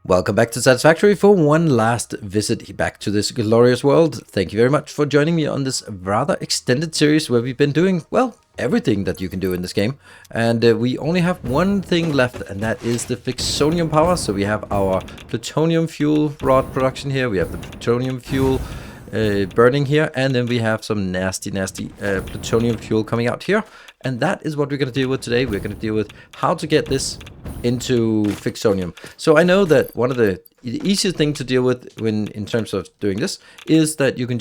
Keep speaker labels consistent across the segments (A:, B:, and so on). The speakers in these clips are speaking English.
A: Welcome back to Satisfactory for one last visit back to this glorious world. Thank you very much for joining me on this rather extended series where we've been doing, well, everything that you can do in this game. And we only have one thing left, and that is the Fixonium power. So we have our plutonium fuel rod production here. We have the plutonium fuel burning here, and then we have some nasty plutonium fuel coming out here. And that is what we're going to deal with today. We're going to deal with how to get this into Fixonium. So I know that one of the easiest thing to deal with in terms of doing this is that you can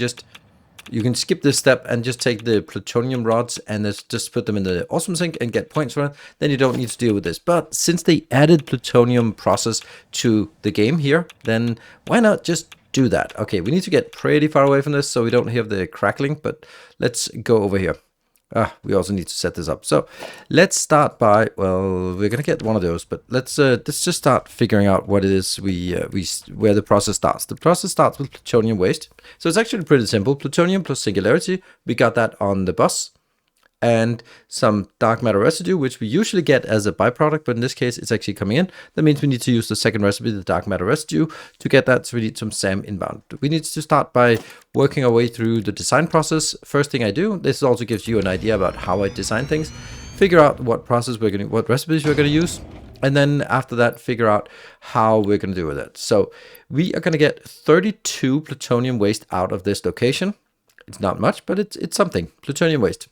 A: skip this step and just take the plutonium rods and just put them in the awesome sink and get points for it. Then you don't need to deal with this. But since they added plutonium process to the game here, then why not just do that? Okay, we need to get pretty far away from this so we don't hear the crackling, but let's go over here. We also need to set this up. So let's start by, well, we're gonna get one of those, but let's just start figuring out what it is where the process starts. The process starts with plutonium waste. So it's actually pretty simple. Plutonium plus singularity. We got that on the bus. And some dark matter residue, which we usually get as a byproduct, but in this case, it's actually coming in. That means we need to use the second recipe, the dark matter residue, to get that. So we need some SAM inbound. We need to start by working our way through the design process. First thing I do, this also gives you an idea about how I design things. Figure out what recipes we're going to use. And then after that, figure out how we're going to do with it. So we are going to get 32 plutonium waste out of this location. It's not much, but it's something. Plutonium waste.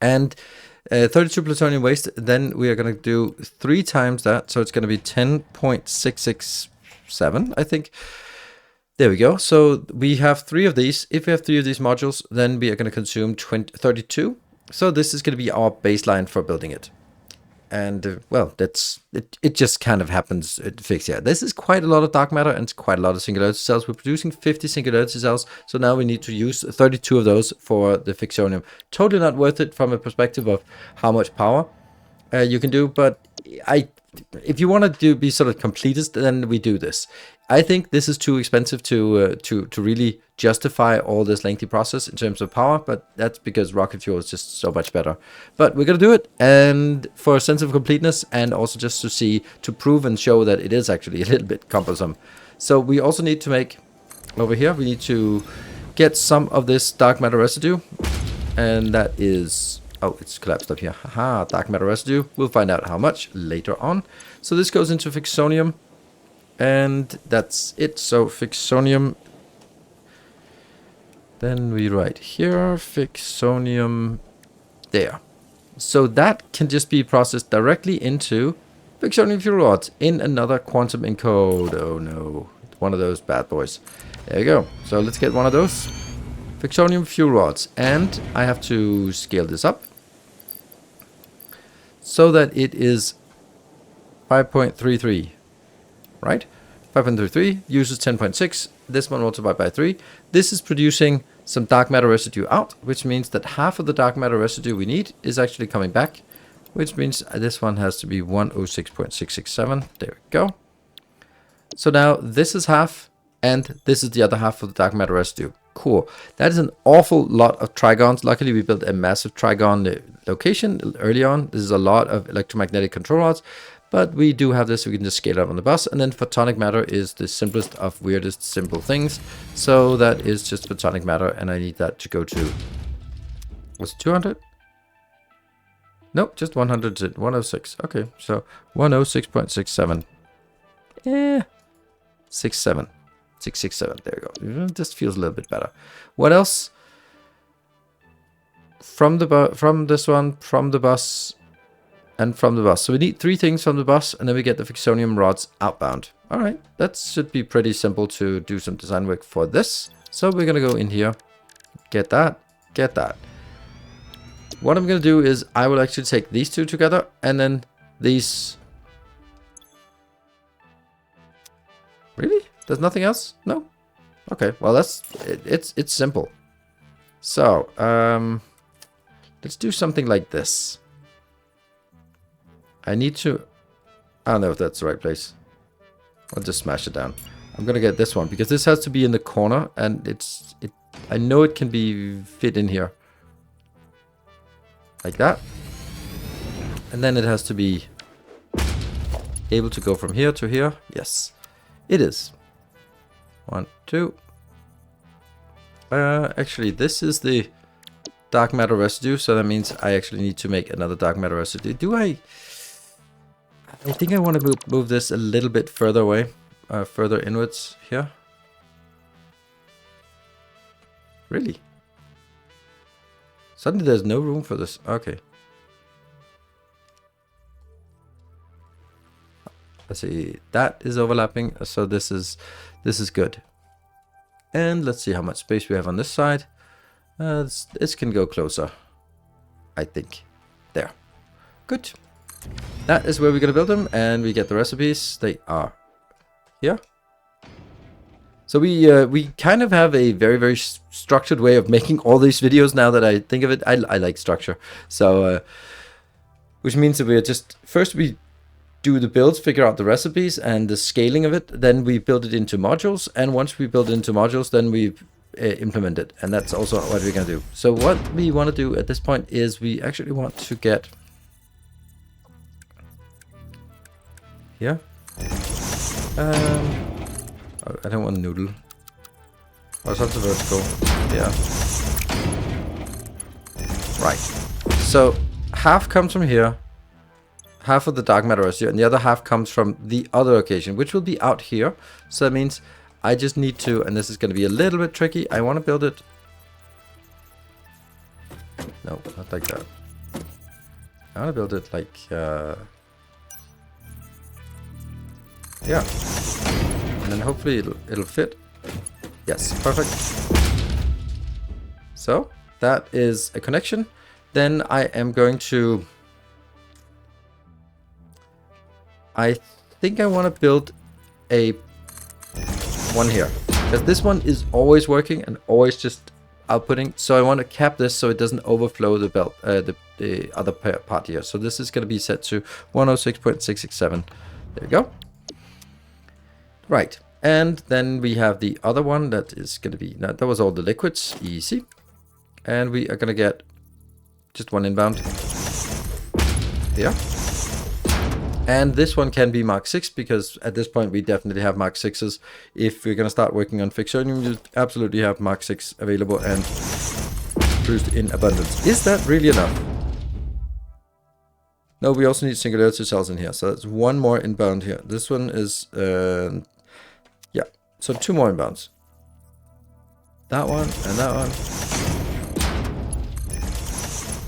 A: And 32 plutonium waste, then we are going to do 3 times that. So it's going to be 10.667, I think. There we go. So we have 3 of these. If we have 3 of these modules, then we are going to consume 32. So this is going to be our baseline for building it. And well, that's it. It just kind of happens. It fixed here. This is quite a lot of dark matter and it's quite a lot of singularity cells. We're producing 50 singularity cells, so now we need to use 32 of those for the Fixonium. Totally not worth it from a perspective of how much power you can do. But if you want to be sort of completist, then we do this. I think this is too expensive to really justify all this lengthy process in terms of power, but that's because rocket fuel is just so much better. But we're gonna do it, and for a sense of completeness, and also just to prove and show that it is actually a little bit cumbersome. So we also need to make over here. We need to get some of this dark matter residue, and that is. Oh, it's collapsed up here. Haha, dark matter residue. We'll find out how much later on. So this goes into Fixonium. And that's it. So Fixonium. Then we write here, Fixonium there. So that can just be processed directly into Fixonium fuel rods in another quantum encode. Oh no, one of those bad boys. There you go. So let's get one of those Fixonium fuel rods. And I have to scale this up so that it is 5.33. Right? 533 uses 10.6. This one multiplied by 3. This is producing some dark matter residue out, which means that half of the dark matter residue we need is actually coming back, which means this one has to be 106.667. There we go. So now this is half, and this is the other half of the dark matter residue. Cool. That is an awful lot of trigons. Luckily, we built a massive trigon location early on. This is a lot of electromagnetic control rods. But we do have this, so we can just scale it up on the bus. And then photonic matter is the simplest of weirdest simple things. So that is just photonic matter, and I need that to go to, was it 200? Nope, just 100, 106. Okay, so 106.67. 667. 667, there you go. It just feels a little bit better. What else? From this one, from the bus, and from the bus. So we need 3 things from the bus, and then we get the Fixonium rods outbound. All right, that should be pretty simple to do some design work for this. So we're gonna go in here, get that, get that. What I'm gonna do is I will actually take these 2 together, and then these. Really? There's nothing else? No? Okay, well it's simple. So let's do something like this. I need to, I don't know if that's the right place. I'll just smash it down. I'm gonna get this one because this has to be in the corner, and I know it can be fit in here. Like that. And then it has to be able to go from here to here? Yes, it is. 1, 2. Actually, this is the dark matter residue, so that means I actually need to make another dark matter residue. Do I think I want to move this a little bit further away, further inwards here. Really? Suddenly there's no room for this. Okay. Let's see. That is overlapping, so this is good. And let's see how much space we have on this side. This can go closer, I think. There. Good. That is where we're going to build them, and we get the recipes. They are here. So we kind of have a very, very structured way of making all these videos now that I think of it. I like structure. So, which means that we're just, first we do the builds, figure out the recipes and the scaling of it. Then we build it into modules. And once we build it into modules, then we implement it. And that's also what we're going to do. So what we want to do at this point is we actually want to get here. I don't want a noodle. Oh, that's a vertical. Yeah. Right. So half comes from here. Half of the dark matter residue, and the other half comes from the other location, which will be out here. So that means I just need to, and this is going to be a little bit tricky. I want to build it. No, not like that. I want to build it like, yeah. And then hopefully it'll fit. Yes, perfect. So that is a connection. Then I am going to, I think I want to build a one here, because this one is always working and always just outputting. So I want to cap this so it doesn't overflow the belt, the other part here. So this is going to be set to 106.667. There we go. Right, and then we have the other one that is going to be, that was all the liquids, easy. And we are going to get just one inbound here. And this one can be Mark 6, because at this point we definitely have Mark 6s. If we're going to start working on Fixonium, you absolutely have Mark 6 available and produced in abundance. Is that really enough? No, we also need singularity cells in here. So that's one more inbound here. This one is, yeah, so 2 more inbounds. That one and that one.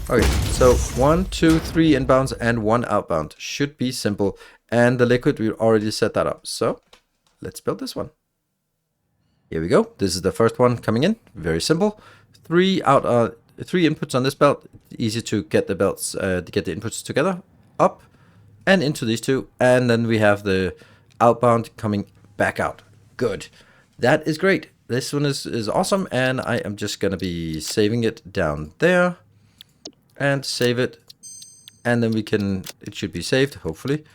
A: Okay, so 1, 2, 3 inbounds and 1 outbound. Should be simple. And the liquid, we already set that up. So let's build this one. Here we go. This is the first one coming in. Very simple. 3 inputs on this belt. Easy to get the belts, to get the inputs together. Up and into these 2. And then we have the outbound coming back out. Good. That is great. This one is awesome. And I am just going to be saving it down there. And save it, and then we can, it should be saved, hopefully,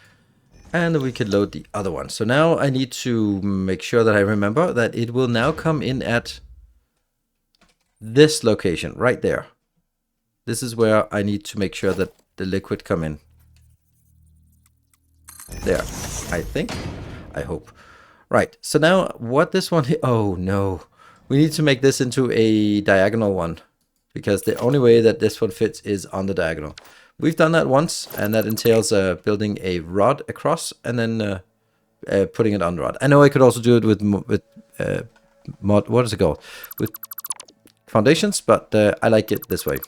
A: and then we can load the other one. So now I need to make sure that I remember that it will now come in at this location right there. This is where I need to make sure that the liquid come in. There, I think, I hope. Right, so now what this one, oh no, we need to make this into a diagonal one, because the only way that this one fits is on the diagonal. We've done that once, and that entails building a rod across and then putting it on the rod. I know I could also do it with what is it called? With foundations, but I like it this way.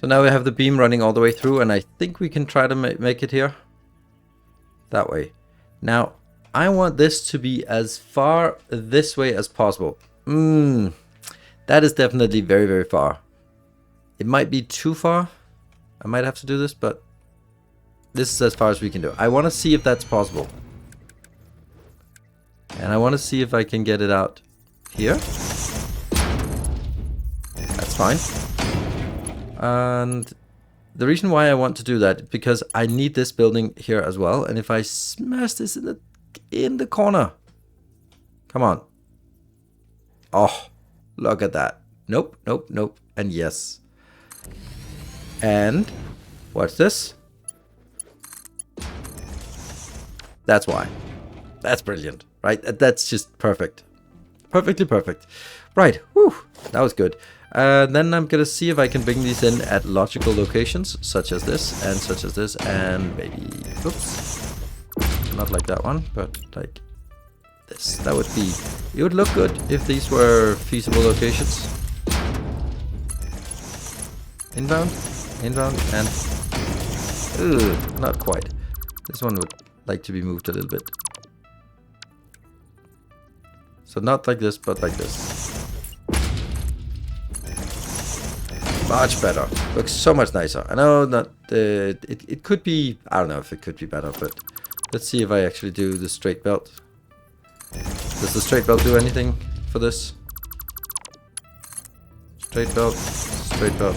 A: So now we have the beam running all the way through, and I think we can try to make it here. That way. Now, I want this to be as far this way as possible. That is definitely very, very far. It might be too far. I might have to do this, but this is as far as we can do. I want to see if that's possible. And I want to see if I can get it out here. That's fine. And the reason why I want to do that is because I need this building here as well. And if I smash this in the corner. Come on. Oh. Look at that. Nope, nope, nope, and yes. And what's this? That's why. That's brilliant, right? That's just perfect. Perfectly perfect. Right, whew, that was good. Then I'm gonna see if I can bring these in at logical locations, such as this, and such as this, and maybe, oops, not like that one, but like this. That would be, it would look good if these were feasible locations. Inbound, inbound, and, not quite. This one would like to be moved a little bit. So not like this, but like this. Much better. Looks so much nicer. I know that it could be, I don't know if it could be better, but let's see if I actually do the straight belt. Does the straight belt do anything for this? Straight belt, straight belt.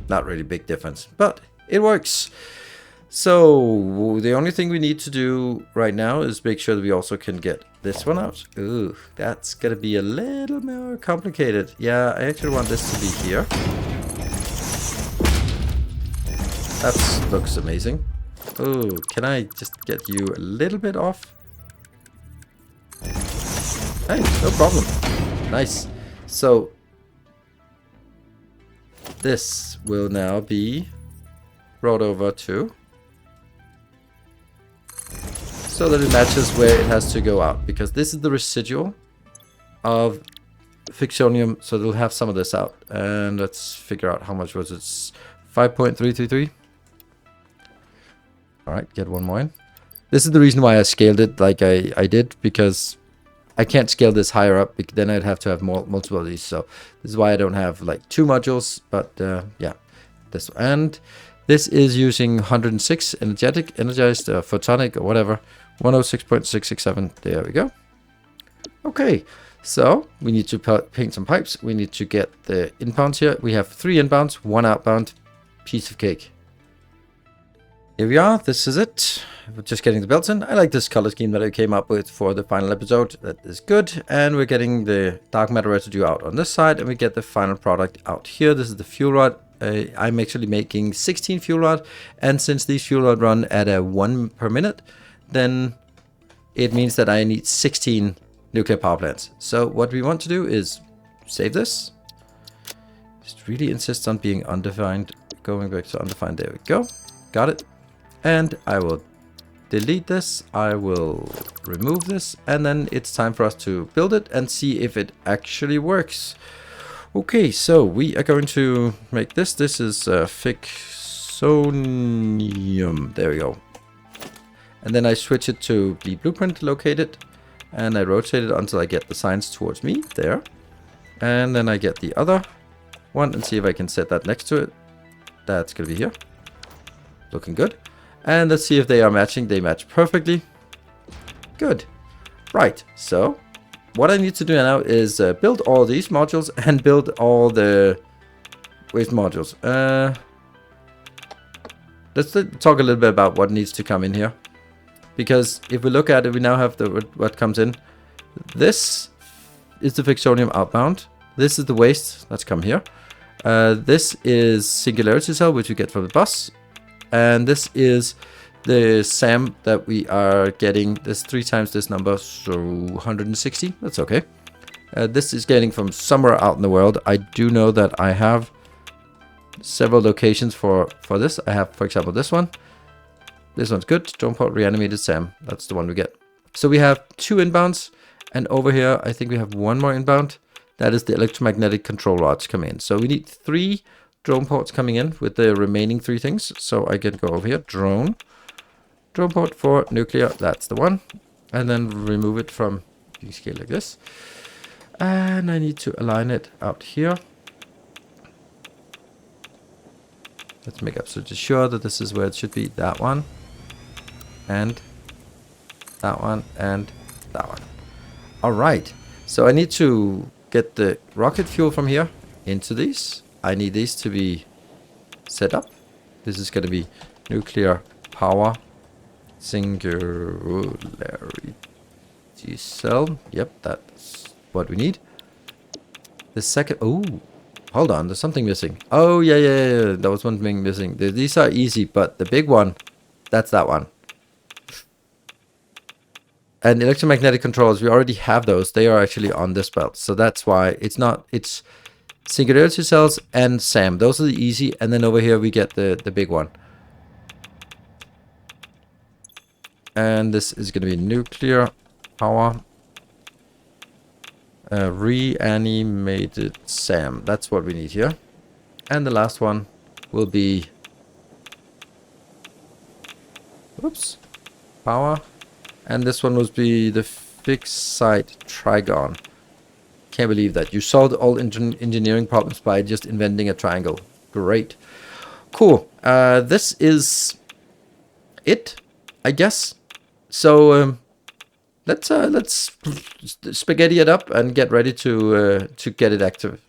A: Not really big difference, but it works. So the only thing we need to do right now is make sure that we also can get this one out. Ooh, that's gonna be a little more complicated. Yeah, I actually want this to be here. That looks amazing. Oh, can I just get you a little bit off? Hey, no problem. Nice. So this will now be brought over to, so that it matches where it has to go out, because this is the residual of Fixonium, so they'll have some of this out. And let's figure out how much was it. 5.333. Alright, get one more in. This is the reason why I scaled it like I did, because I can't scale this higher up, then I'd have to have multiple of these. So this is why I don't have like 2 modules, but yeah, this. And this is using 106 energized, photonic, or whatever. 106.667. There we go. Okay, so we need to paint some pipes. We need to get the inbounds here. We have 3 inbounds, 1 outbound. Piece of cake. Here we are. This is it. We're just getting the belts in. I like this color scheme that I came up with for the final episode. That is good. And we're getting the dark matter residue out on this side, and we get the final product out here. This is the fuel rod. I'm actually making 16 fuel rod, and since these fuel rod run at a 1 per minute, then it means that I need 16 nuclear power plants. So what we want to do is save this. Just really insists on being undefined. Going back to undefined. There we go. Got it. And I will delete this. I will remove this, and then it's time for us to build it and see if it actually works. Okay, so we are going to make this. This is Fixonium. There we go. And then I switch it to the blueprint located, and I rotate it until I get the signs towards me. There. And then I get the other one and see if I can set that next to it. That's going to be here. Looking good. And let's see if they are matching. They match perfectly. Good. Right, so what I need to do now is build all these modules and build all the waste modules. Let's talk a little bit about what needs to come in here. Because if we look at it, we now have what comes in. This is the Fixonium outbound. This is the waste that's come here. This is Singularity Cell, which we get from the bus. And this is the SAM that we are getting. This 3 times this number, so 160. That's okay. This is getting from somewhere out in the world. I do know that I have several locations for this. I have, for example, this one. This one's good. Drone port reanimated SAM. That's the one we get. So we have 2 inbounds. And over here, I think we have 1 more inbound. That is the electromagnetic control rods come in. So we need 3 drone ports coming in with the remaining 3 things. So I can go over here. Drone port for nuclear. That's the one. And then remove it from, you can scale like this. And I need to align it out here. Let's make absolutely sure that this is where it should be. That one. And that one. And that one. All right. So I need to get the rocket fuel from here into these. I need these to be set up. This is going to be nuclear power singularity cell. Yep, that's what we need. The second, oh, hold on, there's something missing. Oh, yeah. There was one thing missing. These are easy, but the big one, that's that one. And electromagnetic controllers, we already have those. They are actually on this belt. So that's why it's not, it's singularity cells and SAM. Those are the easy. And then over here we get the big one. And this is going to be nuclear power. Reanimated SAM. That's what we need here. And the last one will be... Oops. Power. And this one will be the fixed site trigon. Can't believe that. You solved all engineering problems by just inventing a triangle. Great. Cool. This is it, I guess. So let's spaghetti it up and get ready to get it active.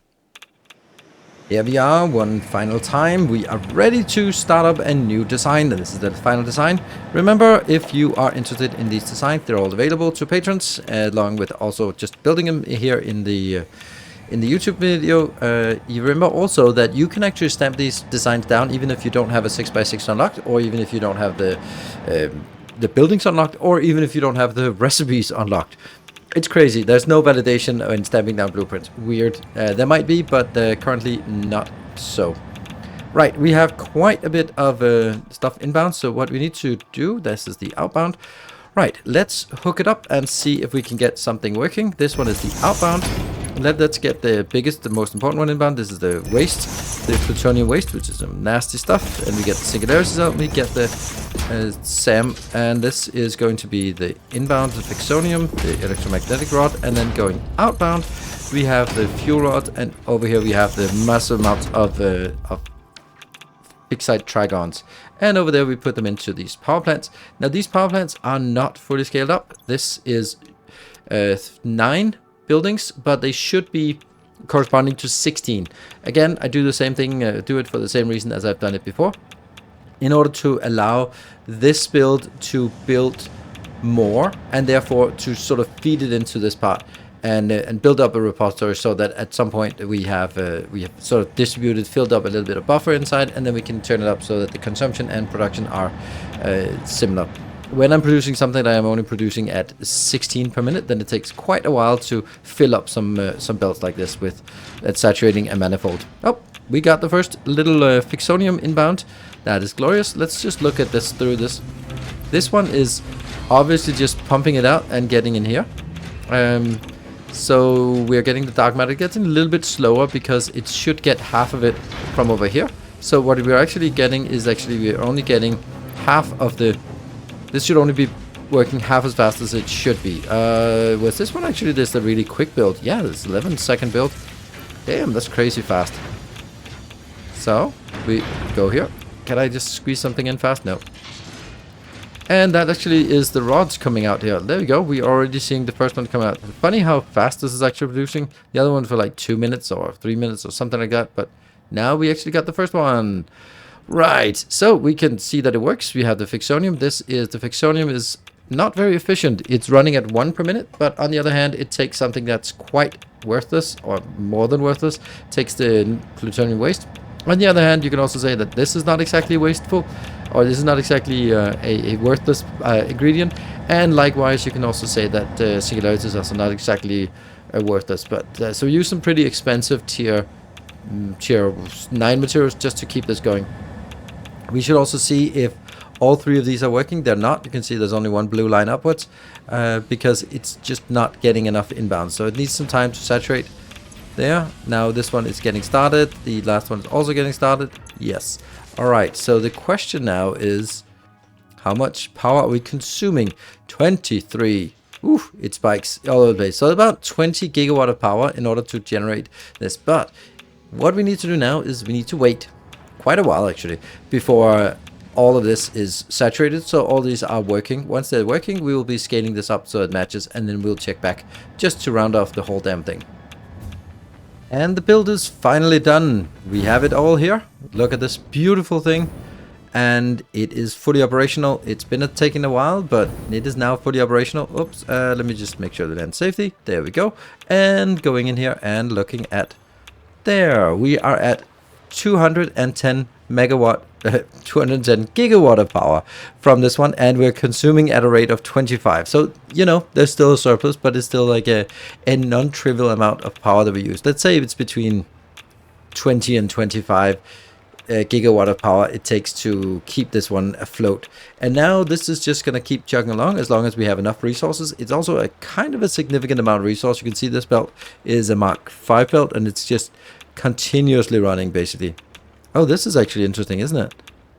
A: Here we are, one final time. We are ready to start up a new design. This is the final design. Remember, if you are interested in these designs, they're all available to patrons, along with also just building them here in the YouTube video. You remember also that you can actually stamp these designs down, even if you don't have a 6x6 unlocked, or even if you don't have the buildings unlocked, or even if you don't have the recipes unlocked. It's crazy. There's no validation in stamping down blueprints. Weird. There might be, but currently not so. Right, we have quite a bit of stuff inbound. So what we need to do, this is the outbound. Right, let's hook it up and see if we can get something working. This one is the outbound. Let's get the biggest, the most important one inbound. This is the waste, the plutonium waste, which is some nasty stuff. And we get the singularities out. We get the SAM, and this is going to be the inbound, the fixonium, the electromagnetic rod, and then going outbound, we have the fuel rod, and over here we have the massive amounts of fixed site trigons. And over there we put them into these power plants. Now these power plants are not fully scaled up. This is 9 buildings, but they should be corresponding to 16. Again, I do the same thing, do it for the same reason as I've done it before, in order to allow this build to build more, and therefore to sort of feed it into this part and build up a repository, so that at some point we have sort of distributed, filled up a little bit of buffer inside, and then we can turn it up so that the consumption and production are similar. When I'm producing something that I'm only producing at 16 per minute, then it takes quite a while to fill up some belts like this with saturating a manifold. Oh, we got the first little fixonium inbound. That is glorious. Let's just look at this through this. This one is obviously just pumping it out and getting in here. So we're getting the dark matter. It gets a little bit slower because it should get half of it from over here. So what we're actually getting is we're only getting half of the... This should only be working half as fast as it should be. Was this one actually just a really quick build? Yeah, this 11-second build. Damn, that's crazy fast. So, we go here. Can I just squeeze something in fast? No. And that actually is the rods coming out here. There we go. We're already seeing the first one come out. Funny how fast this is actually producing. The other one for like 2 minutes or 3 minutes or something like that. But now we actually got the first one. Right, so we can see that it works. We have the fixonium. The fixonium is not very efficient. It's running at 1 per minute, but on the other hand, it takes something that's quite worthless, or more than worthless. It takes the plutonium waste. On the other hand, you can also say that this is not exactly wasteful, or this is not exactly a worthless ingredient. And likewise, you can also say that singularities are not exactly worthless. But so we use some pretty expensive tier 9 materials just to keep this going. We should also see if all 3 of these are working. They're not. You can see there's only one blue line upwards because it's just not getting enough inbound. So it needs some time to saturate there. Now this one is getting started. The last one is also getting started. Yes. All right. So the question now is, how much power are we consuming? 23. Oof, it spikes all over the place. So about 20 gigawatt of power in order to generate this. But what we need to do now is we need to wait quite a while actually before all of this is saturated, so all these are working. Once they're working, we will be scaling this up so it matches, and then we'll check back just to round off the whole damn thing. And the build is finally done. We have it all here. Look at this beautiful thing, and it is fully operational. It's been taking a while, but it is now fully operational. Oops, let me just make sure that end safety. There we go. And going in here and looking at there, we are at 210 megawatt, 210 gigawatt of power from this one, and we're consuming at a rate of 25. So, you know, there's still a surplus, but it's still like a non-trivial amount of power that we use. Let's say it's between 20 and 25 gigawatt of power it takes to keep this one afloat. And now this is just going to keep chugging along as long as we have enough resources. It's also a kind of a significant amount of resource. You can see this belt is a Mark 5 belt, and it's just continuously running basically. Oh, this is actually interesting, isn't it?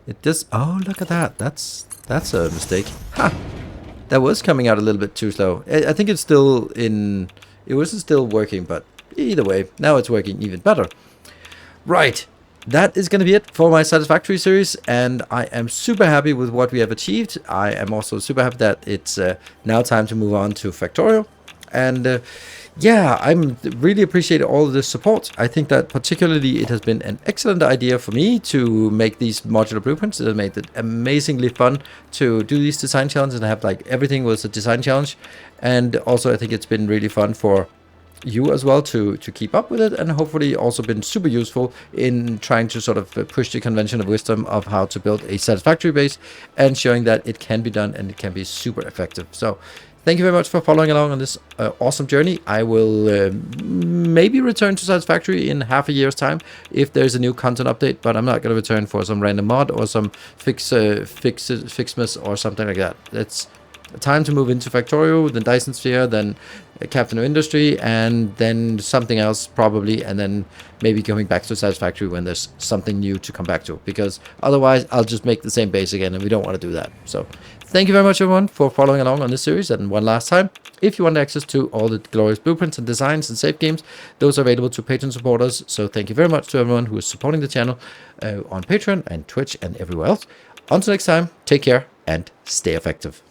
A: It just, oh, look at that. That's a mistake. Ha! That was coming out a little bit too slow. I think it's still in, it wasn't still working, but either way, now it's working even better. Right. That is going to be it for my Satisfactory series, and I am super happy with what we have achieved. I am also super happy that it's now time to move on to Factorial. And yeah, I'm really appreciate all of the support. I think that particularly it has been an excellent idea for me to make these modular blueprints. It has made it amazingly fun to do these design challenges and have like everything was a design challenge. And also I think it's been really fun for you as well to keep up with it, and hopefully also been super useful in trying to sort of push the convention of wisdom of how to build a satisfactory base and showing that it can be done and it can be super effective. So thank you very much for following along on this awesome journey. I will maybe return to Satisfactory in half a year's time if there's a new content update, but I'm not going to return for some random mod or some fixmas or something like that. It's time to move into Factorio, then Dyson Sphere, then Captain of Industry, and then something else probably, and then maybe coming back to Satisfactory when there's something new to come back to, because otherwise I'll just make the same base again, and we don't want to do that. So thank you very much everyone for following along on this series. And one last time, if you want access to all the glorious blueprints and designs and save games, those are available to Patreon supporters. So thank you very much to everyone who is supporting the channel on Patreon and Twitch and everywhere else. Until next time, take care and stay effective.